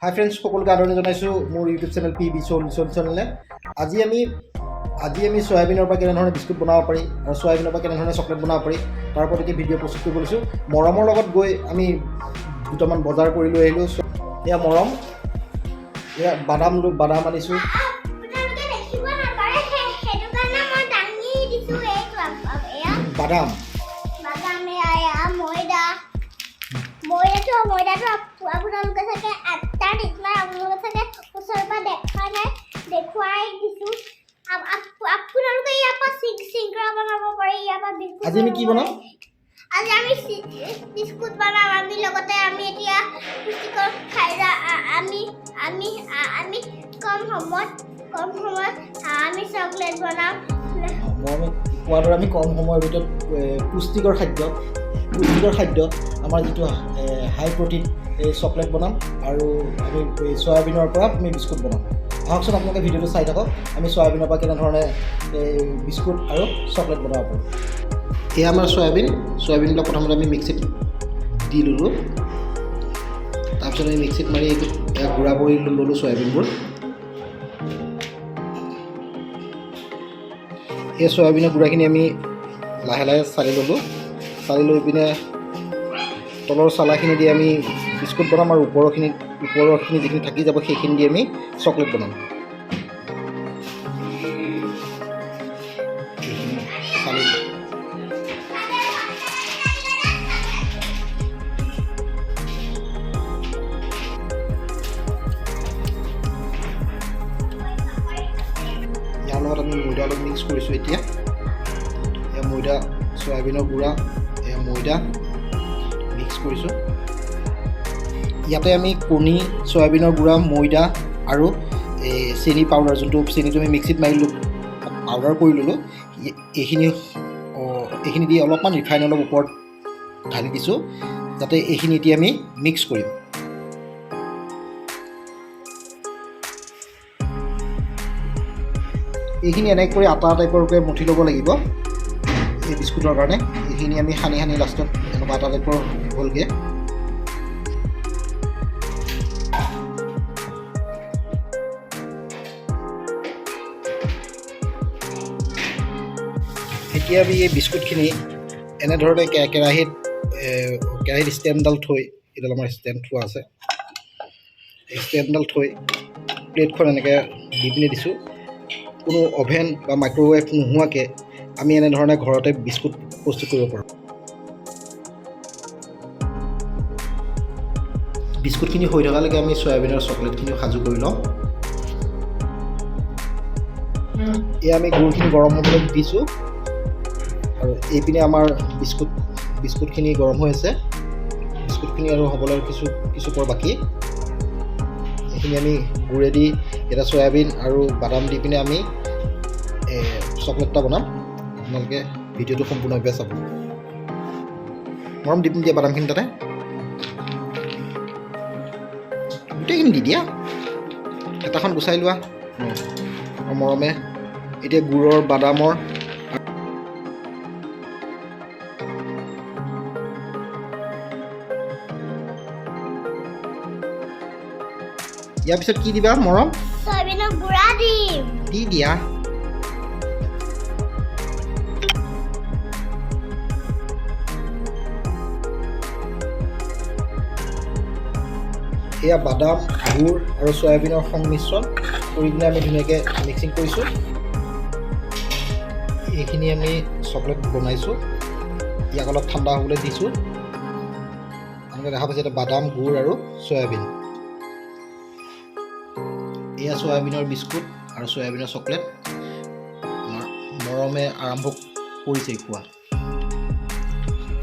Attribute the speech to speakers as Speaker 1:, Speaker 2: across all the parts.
Speaker 1: হাই friends, সকলোকে আদৰণি জনাইছোঁ মোৰ ইউটিউব চেনেল PB Solution চেনেলে। আজি আমি চয়াবিনৰ পৰা কেনেধৰণে বিস্কুট বনাব পাৰি আৰু চয়াবিনৰ পৰা কেনেধৰণে চকলেট বনাব পাৰি তাৰ ওপৰত এটি ভিডিঅ' প্ৰস্তুত কৰিব লৈছোঁ। মৰমৰ লগত গৈ আমি দুটামান বজাৰ কৰি লৈ আহিলোঁ। এয়া মৰম, এয়া বাদাম আনিছোঁ। বাদাম
Speaker 2: ময়দাটো আপোনালোকে চাগে আটাৰ নিচিনা আপোনালোকে চাগে ওচৰৰ পৰা দেখা নাই, দেখুৱাই দিছোঁ। আপোনালোকে ইয়াৰ পৰা চিংৰা বনাব পাৰি, ইয়াৰ পৰা বিস্কুট।
Speaker 1: আজি আমি কি বনাম?
Speaker 2: আজি আমি বিস্কুট বনাম। আমি লগতে আমি এতিয়া পুষ্টিকৰ খাদ্য আমি কম সময়ত আমি চকলেট বনাম।
Speaker 1: মৰমে কোৱাৰ দৰে আমি কম সময়ৰ ভিতৰত পুষ্টিকৰ খাদ্য আমাৰ যিটো হাই প্ৰটিন চকলেট বনাম আৰু আমি চয়াবিনৰ পৰা আমি বিস্কুট বনাম। আহকচোন আপোনালোকে ভিডিঅ'টো চাই থাকক, আমি চয়াবিনৰ পৰা কেনেধৰণে বিস্কুট আৰু চকলেট বনাব পাৰোঁ। এয়া আমাৰ চয়াবিনবিলাক প্ৰথমতে আমি মিক্সিত দি ল'লোঁ। তাৰপিছত আমি মিক্সিত মাৰি গুড়া কৰি ল'লোঁ চয়াবিনবোৰ। এই চয়াবিনৰ গুড়াখিনি আমি লাহে লাহে চালি ল'লোঁ। চালি লৈ পিনে তলৰ চালাখিনি দি আমি বিস্কুট বনাম আৰু ওপৰৰখিনি যিখিনি থাকি যাব সেইখিনি দি আমি চকলেট বনাম। চালি ইয়াৰ লগত আমি ময়দা অলপ মিক্স কৰিছোঁ। এতিয়া এয়া ময়দা, চয়াবিনৰ গুড়া, এয়া ময়দা মিক্স কৰিছোঁ। ইয়াতে আমি কণী, চয়াবিনৰ গুড়া, ময়দা আৰু চেনি পাউডাৰ, যোনটো চেনিটো আমি মিক্সিত মাৰি পাউডাৰ কৰি ল'লোঁ, এইখিনি দি অলপমান ৰিফাইন অলপ ওপৰত ঢালি দিছোঁ, যাতে এইখিনি এতিয়া আমি মিক্স কৰিম। এইখিনি এনেকৈ কৰি আটা টাইপৰকৈ মঠি ল'ব লাগিব এই বিস্কুটৰ কাৰণে। এইখিনি আমি সানি লাষ্টত এনেকুৱা আটা টাইপৰ হ'লগৈ। এতিয়া আমি এই বিস্কুটখিনি এনেধৰণে কেৰাহীত ষ্টেণ্ডডাল থৈ, এইডাল আমাৰ ষ্টেণ্ড থোৱা আছে, এই ষ্টেণ্ডডাল থৈ প্লেটখন এনেকৈ দি পিনে দিছোঁ। কোনো অ'ভেন বা মাইক্ৰ'ৱেভ নোহোৱাকৈ আমি এনেধৰণে ঘৰতে বিস্কুট প্ৰস্তুত কৰিব পাৰোঁ। বিস্কুটখিনি হৈ থকালৈকে আমি চয়াবিনৰ চকলেটখিনিও সাজু কৰি লওঁ। এয়া আমি গুড়খিনি গৰম হ'বলৈ দিছোঁ আৰু এইপিনে আমাৰ বিস্কুটখিনি গৰম হৈ আছে। বিস্কুটখিনি আৰু হ'বলৈ কিছু পৰ বাকী। এইখিনি আমি গুড়েদি এটা চয়াবিন আৰু বাদাম দি পিনে আমি চকলেট এটা বনাম। আপোনালোকে ভিডিঅ'টো সম্পূৰ্ণভাৱে চাব। মৰম দি পিনে দিয়া বাদামখিনি তাতে গোটেইখিনি দি দিয়া, হেতাখন গুচাই লোৱা। মৰমে এতিয়া গুড়ৰ, বাদামৰ ইয়াৰ পিছত কি দিবা মৰম?
Speaker 2: চয়াবিনৰ গুড়া দিম।
Speaker 1: দি দিয়া। এয়া বাদাম, গুড় আৰু চয়াবিনৰ সংমিশ্ৰণ কৰি কিনে আমি ধুনীয়াকৈ মিক্সিং কৰিছোঁ। এইখিনি আমি চকলেট বনাইছোঁ। ইয়াক অলপ ঠাণ্ডা হ'বলৈ দিছোঁ। আপোনালোকে দেখা পাইছে এতিয়া বাদাম, গুড় আৰু চয়াবিন। এয়া চয়াবিনৰ বিস্কুট আৰু চয়াবিনৰ চকলেট আমাৰ মৰমে আৰম্ভ কৰিছে খোৱা।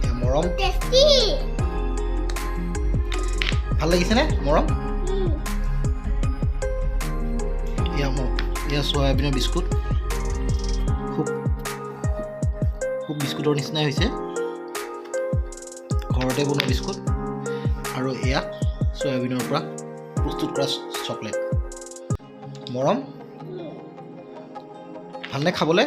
Speaker 1: এয়া মৰম, ভাল লাগিছেনে মৰম? এয়া চয়াবিনৰ বিস্কুট, খুব বিস্কুটৰ নিচিনাই হৈছে, ঘৰতে বনোৱা বিস্কুট। আৰু এয়া চয়াবিনৰ পৰা প্ৰস্তুত কৰা চকলেট। মৰম ভালনে খাবলৈ?